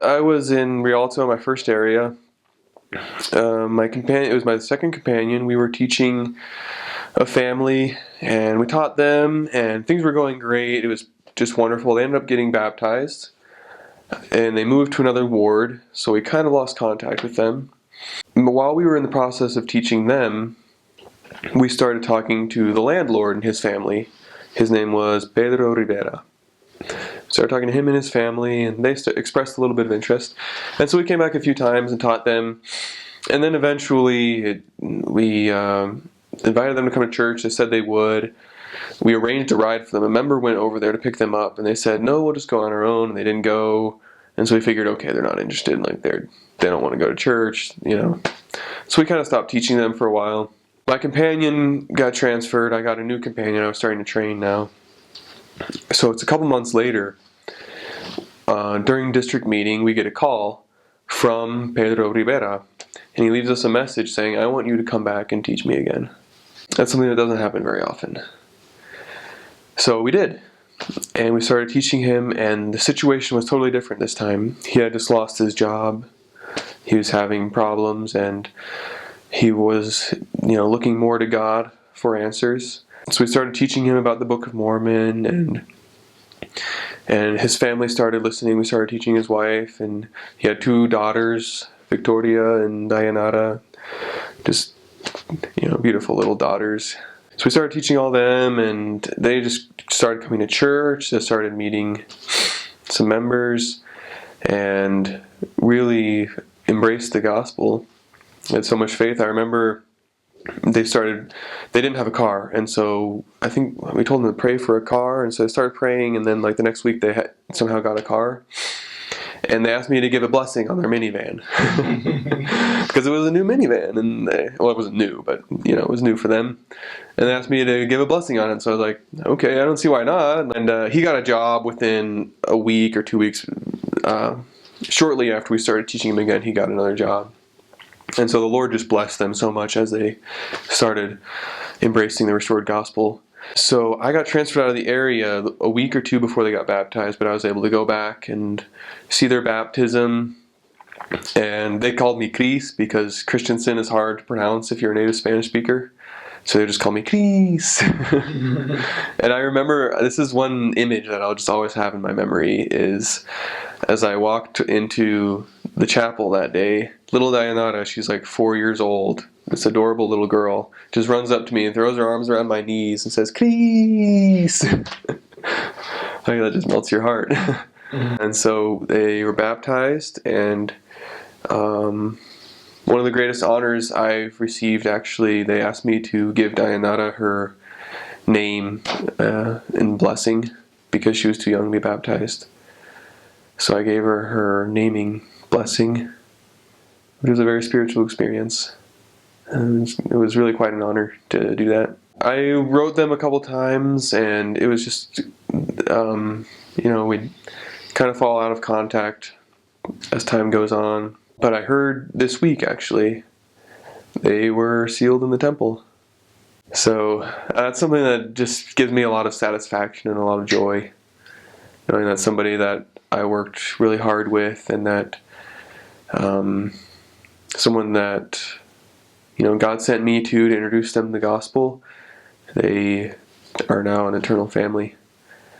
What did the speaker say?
I was in Rialto, my first area. My companion, it was my second companion. We were teaching a family, and we taught them, and things were going great. It was just wonderful. They ended up getting baptized, and they moved to another ward, so we kind of lost contact with them. While we were in the process of teaching them, we started talking to the landlord and his family. His name was Pedro Rivera. Started talking to him and his family, and they expressed a little bit of interest. And so we came back a few times and taught them. And then eventually we invited them to come to church. They said they would. We arranged a ride for them. A member went over there to pick them up, and they said, no, we'll just go on our own. And they didn't go. And so we figured, okay, they're not interested. Like they don't want to go to church, you know. So we kind of stopped teaching them for a while. My companion got transferred. I got a new companion. I was starting to train now. So it's a couple months later. During district meeting, we get a call from Pedro Rivera, and he leaves us a message saying, I want you to come back and teach me again. That's something that doesn't happen very often. So we did, and we started teaching him, and the situation was totally different this time. He had just lost his job. He was having problems, and he was, looking more to God for answers. So we started teaching him about the Book of Mormon, and his family started listening. We started teaching his wife, and he had 2 daughters, Victoria and Dayanara, just, beautiful little daughters. So we started teaching all them, and they just started coming to church. They started meeting some members, and really embraced the gospel. They had so much faith. I remember they didn't have a car, and so I think we told them to pray for a car, and so they started praying, and then the next week they somehow got a car, and they asked me to give a blessing on their minivan because it was a new minivan, and it wasn't new, but it was new for them, and they asked me to give a blessing on it. So I was like, okay, I don't see why not. And he got a job within a week or 2 weeks. Shortly after we started teaching him again, he got another job. And so the Lord just blessed them so much as they started embracing the restored gospel. So I got transferred out of the area a week or 2 before they got baptized, but I was able to go back and see their baptism. And they called me Cris because Christensen is hard to pronounce if you're a native Spanish speaker. So they just call me Cris. And I remember, this is one image that I'll just always have in my memory, is as I walked into the chapel that day, little Dayanara, she's like 4 years old, this adorable little girl, just runs up to me and throws her arms around my knees and says, Cris! Like, that just melts your heart. And so they were baptized, and one of the greatest honors I've received, actually, they asked me to give Dayanara her name in blessing because she was too young to be baptized. So I gave her naming blessing, which was a very spiritual experience. And it was really quite an honor to do that. I wrote them a couple times, and it was just, we'd kind of fall out of contact as time goes on. But I heard this week, actually, they were sealed in the temple. So that's something that just gives me a lot of satisfaction and a lot of joy, knowing that somebody that I worked really hard with, and that someone that God sent me to introduce them to the gospel, they are now an eternal family.